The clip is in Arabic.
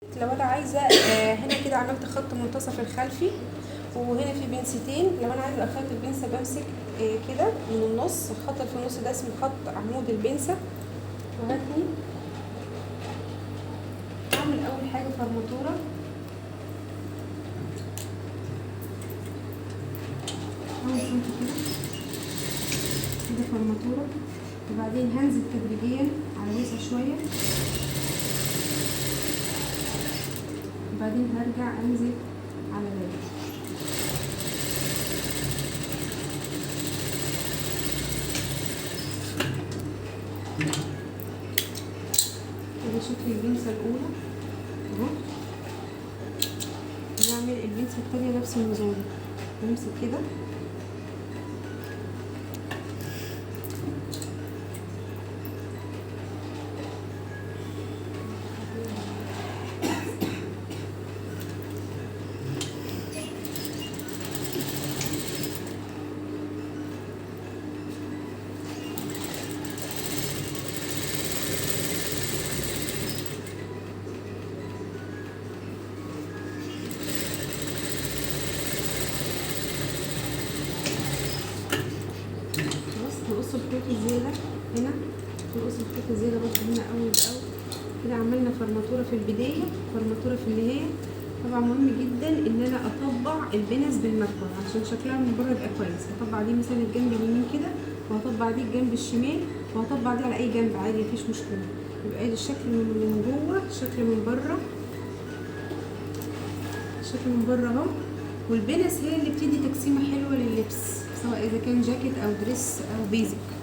لو انا عايزه هنا كده عملت خط منتصف الخلفي، وهنا في بنستين. لو انا عايزه اخيط البنسه بمسك كده من النص. الخط اللي في النص ده اسمه خط عمود البنسه. وهاتني اعمل اول حاجه فرماتوره اول سنتي كده فرماتوره، وبعدين هنزل تدريجيا على وسع شويه، وبعدين هرجع انزل على بالي. كده شكل البنسه الاولى اهو. نعمل البنسه التانيه نفس النظام، نمسك كده نقص الخيط الزيادة هنا، نقص الخيط الزيادة برضه هنا أول بأول كده. عملنا فرماتورة في البداية، فرماتورة في النهاية. طبعا مهم جدا إن أنا أطبع البنس بالمكوى عشان شكلها من بره يبقى كويس. هطبع دي مثلا الجنب اليمين كده، وهطبع دي الجنب الشمال، وهطبع دي على أي جنب عادي مفيش مشكلة. يبقى الشكل من جوه، شكل من بره، شكل من بره اهو. والبنس هي اللي بتدي تقسيمة حلوة لللبس، سواء إذا كان جاكيت أو دريس أو بيزك.